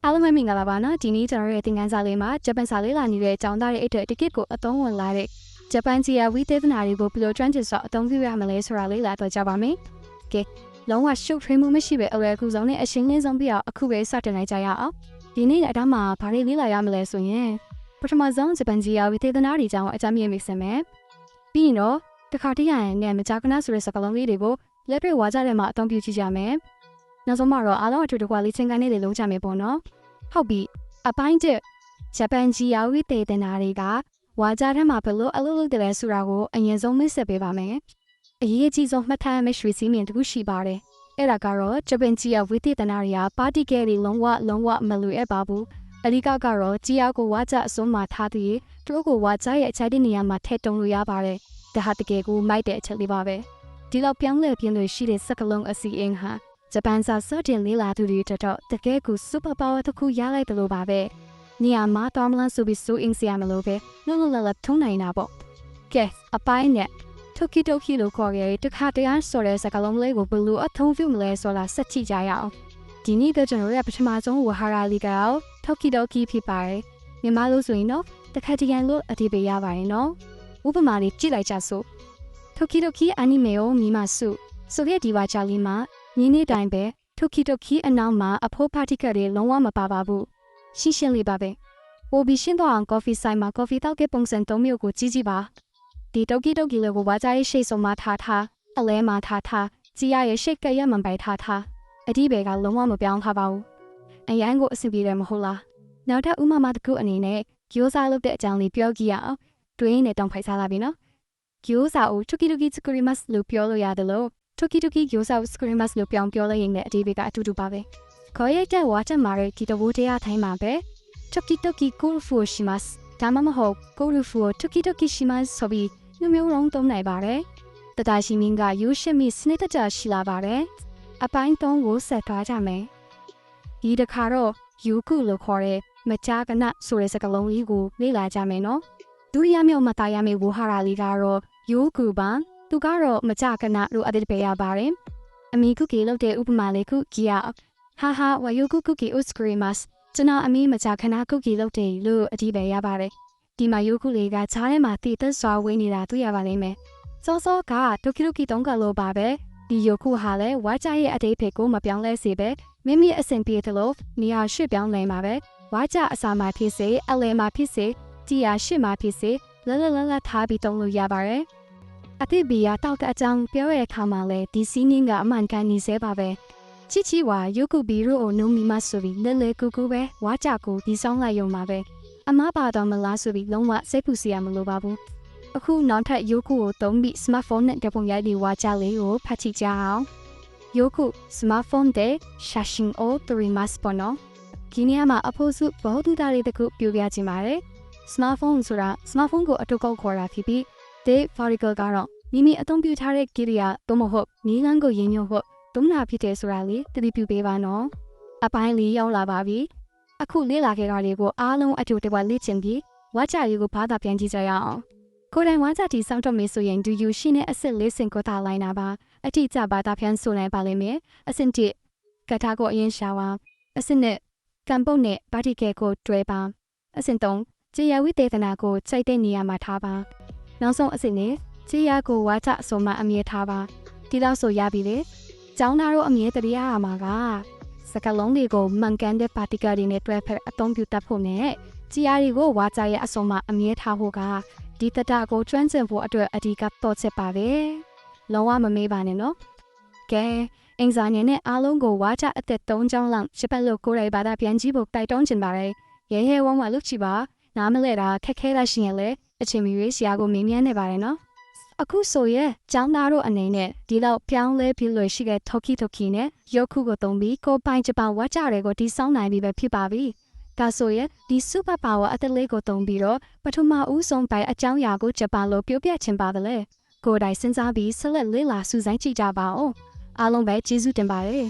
အားလုံးပဲမင်္ဂလာပါနော်ဒီနေ့ကျွန်တော်ရဲ့သင်ခန်းစာလေးမှာဂျပန်စာလေးလာနေတဲ့ကျောင်းသားတွေအတွက်တကစ်ကိုအသုံးဝင်လာတဲ့ဂျပန်ကြီးယာဝိသေသနာတွေကိုဘယ်လို translate အသုံးပြုရမလဲဆိုတာလေးလာတော့ကြပါမယ်ကဲလုံးဝရှုပ်ထွေးမှုမရှိပဲအလွယ်ကူဆုံးနဲ့အရှင်းလင်းဆုံးပြအောင်အခုပဲစတင်လိုက်ကြရအောင်ဒီနေ့အတန်းမှာဘာတွေလေ့လာရမလဲဆိုရင်ပထမဆုံးဂျပန်ကြီးယာဝိသေသနာတွေကြောင်းအကြမ်းမြင်မိစမယ်ပြီးရင်တော့တခါတည်းရရင်နဲ့မကြာခဏဆိုတဲ့စကားလုံးလေးတွေကိုလက်တွေ့ဝါကြတဲ့မှာအသုံးပြုကြည့်ကြမယ်နောက်ဆုံးမှာတော့အားလုံးအတူတကွလေးချင်းကနေလေးလုံးကြမယ်ပေါ့နော်ဟုတ်ပြီအပိုင်းကျဂျပန်ကြီးယာဝိသေသနာတွေကဝါကြတဲ့မှာဘယ်လိုအလုပ်လုပ်တယ်လဲဆိုတာကိုအရင်ဆုံးမိတ်ဆက်ပေးပါမယ်အရေးကြီးဆုံးမှတ်ထားရမယ့်ရွှေစည်းမြင်တစ်ခုရှိပါတယ်အဲ့ဒါကတော့ဂျပန်ကြီးယာဝိသေသနာတွေကပါတီကယ်တွေလုံးဝမလွယ်အပ်ပါဘူးအဓိကကတော့ကြီးယာကိုဝါကြအစွန်းမှာထားပြီးသူတို့ကိုဝါကြရဲ့အချိုက်တဲ့နေရာမှာထည့်တုံလို့ရပါတယ်ဒါဟာတကယ်ကိုမိုက်တဲ့အချက်လေးပါပဲဒီလောက်ပြောင်းလဲပြင်းလို့ရှိတဲ့စကလုံးအစီအင်းဟာဂျပန်စာစတင်လေးလာသူတွေတော့တကယ်ကို super power တစ်ခုရလိုက်တယ်လို့ပါပဲနေရာမှာတော်မလန်ဆိုပြီးစိုးအင်းစရာမလိုပဲလုံးလုံးလတ်လတ်ထုံးနိုင်တာပေါ့ကဲအပိုင်းနဲ့တိုကီတိုကီလို့ခေါ်ခဲ့တဲ့တခါတည်းဆိုတဲ့စကားလုံးလေးကိုဘယ်လိုအသုံးပြုမလဲဆိုတာဆက်ကြည့်ကြရအောင်ဒီနေ့တော့ကျွန်တော်ရဲ့ပထမဆုံးဝဟာရလေးကတော့တိုကီတိုကီဖြစ်ပါတယ်မြန်မာလို့ဆိုရင်တော့တခါတည်းလို့အတိပေးရပါတယ်နော်ဥပမာလေးကြည့်လိုက်ကြစို့တိုကီတိုကီအနီမေကိုမိမစုဆိုတဲ့ဒီဝါချာလီမှာညီနေတိုင်းပဲတိုကီတိုကီအနောက်မှာအဖိုးပါတီကတွေလုံးဝမပါပါဘူးရှင်းရှင်းလေးပါပဲပိုပြီးရှင်းတော့အောင်ကော်ဖီဆိုင်မှာကော်ဖီတောက်တဲ့ပုံစံ၃မျိုးကိုကြည့်ကြည့်ပါဒီတိုကီတိုကီလေးကိုဝါကြရဲ့ရှေ့ဆုံးမှာထားအလဲမှာထားကြီးရရဲ့ရှေ့ကရမှန်ပိုင်ထားအဒီဘဲကလုံးဝမပြောင်းထားပါဘူးအရန်ကိုအဆင်ပြေတယ်မဟုတ်လားနောက်ထပ်ဥမာတစ်ခုအနေနဲ့ဂိုးစားလုပ်တဲ့အကြောင်းလေးပြောကြည့်ရအောင်တွင်းနဲ့တောင်းဖိုက်စားလာပြီနော်ဂိုးစားကိုတိုကီတိုကီစကရီမတ်လို့ပြောလို့ရတယ်လို့တိုကီတိုကီဂိုးစားစကရီမတ်လို့ပြောင်းပြောလိုက်ရင်လည်းအဒီဘဲကအတူတူပါပဲခေါ်ရိုက်တဲ့ဝါချက်မာရဲ့ဂီတဝိုးတရားထိုင်းမှာပဲတိုကီတိုကီကိုရူဖူရှိမတ်ဒါမှမဟုတ်ကိုရူဖူတိုကီတိုကီရှိမတ်ဆိုပြီးမျိုးလုံးသုံးနိုင်ပါတယ်တတရှိမင်းကယူရှိမီစနစ်တကျရှိလာပါတယ်အပိုင်း၃ကိုဆက်သွားကြမယ်ဒီတစ်ခါတော့ယူကုလို့ခေါ်တဲ့မကြာကနဆိုတဲ့စကားလုံးလေးကိုလေ့လာကြမယ်နော်ဒုတိယမြောက်မှတာရမယ့်ဝဟာရလေးကတော့ယူကုပါသူကတော့မကြာကနလို့အတိတ်ပဲရပါတယ်အမီကုကီလို့တဲ့ဥပမာလေးခုကြည့်ရဟာဝါယုကုကုကီဥစကရီမတ်ကျွန်တော်အမီမကြာခဏကုကီလို့တဲ့လို့အတိတ်ပဲရပါတယ်ဒီမှာယုကုလေးကဈားထဲမှာတည်သက်စွာဝေးနေတာတွေ့ရပါလိမ့်မယ်စောစောကတိုကီတိုကီတုံးကလို့ပါပဲဒီယုကုဟာလည်းဝါကြရဲ့အတိတ်ဖေကိုမပြောင်းလဲစေပဲမိမိအဆင်ပြေတယ်လို့နေရာရွှေ့ပြောင်းနိုင်ပါပဲဝါကြအစာမှာဖြစ်စေအလဲမှာဖြစ်စေကြည်ရာရှစ်မှာဖြစ်စေလထားပြီးတုံးလို့ရပါတယ်အတိတ်ဘီယာတောက်တဲ့အကြောင်းပြောရတဲ့အခါမှာလည်းဒီစီးနင်းကအမှန်ကန်နေစေပါပဲချီဝါယုကုဘီရိုအိုနုံမီမဆိုပြီးလဲကူကူပဲဝါကြကိုဒီဆောင်လိုက်ရုံပါပဲအမပါတော့မလားဆိုပြီးလုံးဝစိတ်ပူစရာမလိုပါဘူးအခုနောက်ထပ်ယုကုကိုသုံးပြီး smartphone နဲ့တပုံရိုက်ပြီးဝါကြလေးကိုဖတ်ကြည့်ကြအောင်ယုကု smartphone တဲ့写真を撮りますပေါ့နော်ဒီနေရာမှာအဖို့စုဘောတူတာလေးတခုပြပြချင်ပါတယ် smartphone ဆိုတာ smartphone ကိုအတူကောက်ခေါ်တာဖြစ်ပြီး the vertical ကတော့မိမိအသုံးပြုထားတဲ့ကိရိယာသို့မဟုတ်နည်းလမ်းကိုရင်းညွှန်းဖို့ဒုမနာဖြစ်တယ်ဆိုတာလေးတတိပြုပေးပါနော်အပိုင်းလေးရောက်လာပါပြီအခုလေ့လာခဲ့တာတွေကိုအားလုံးအတူတကွလေ့ကျင့်ပြီးဝါကြရီကိုဘာသာပြန်ကြည့်ကြရအောင်ကိုယ်တိုင်ဝါကြတီစောင့်တော့မေးဆိုရင်ဒူယူရှိနဲ့အစစ်လေးစင်ကိုတာလိုက်တာပါအတိအကျဘာသာပြန်ဆိုနိုင်ပါလိမ့်မယ်အဆင့်1ကထာကိုအရင်ရှာပါအဆင့်2ကံပုတ်နဲ့ဗာတီကဲကိုတွဲပါအဆင့်3ကြေယဝိသေသနာကိုစိုက်တဲ့နေရာမှာထားပါနောက်ဆုံးအဆင့်နဲ့ကြေယကိုဝါကြအစုံမှအမြဲထားပါဒီလောက်ဆိုရပြီလေကျောင်းသားတို့အမြဲတရရမှာကစကလုံးတွေကိုမှန်ကန်တဲ့ပါတီကတွေနဲ့တွဲဖက်အသုံးပြုတတ်ဖို့နဲ့ကြေယတွေကိုဝါကြရဲ့အစုံမှအမြဲထားဖို့ကဒီတတကိုကျွမ်းကျင်ဖို့အတွက်အဓိကတော့ချက်ပါပဲလုံးဝမမေးပါနဲ့နော်ကဲအင်ဇာနေနဲ့အားလုံးကိုဝါကြအသက်3ကျောင်းလောက်ရှစ်ပတ်လို့ကိုယ်တိုင်ဘာသာပြန်ကြည့်ဖို့တိုက်တွန်းချင်ပါတယ်ရဲဝမ်းဝလုပ်ချီပါနားမလဲတာခက်ခဲလာရှင်ရဲ့လေအချိန်မီရေးဆရာကိုမေးမြန်းနေပါတယ်နော်အခုဆိုရဲကျောင်းသားတို့အနေနဲ့ဒီလောက်ပြောင်းလဲပြီးလို့ရှိတဲ့တိုကီတိုကီနဲ့ယုတ်ခုကိုသုံးပြီးကိုပိုင်ဂျပန်ဝါကြတွေကိုဒီဆောင်နိုင်ပြီပဲဖြစ်ပါပြီဒါဆိုရင်ဒီ super power အတလေးကိုသုံးပြီးတော့ပထမဦးဆုံးပိုင်အကြောင်းအရာကိုဂျပန်လိုပြောပြချင်ပါတယ်လေကိုယ်တိုင်စဉ်းစားပြီးဆက်လက်လေ့လာစူးစိုင်းကြည့်ကြပါဦးအားလုံးပဲကျေးဇူးတင်ပါတယ်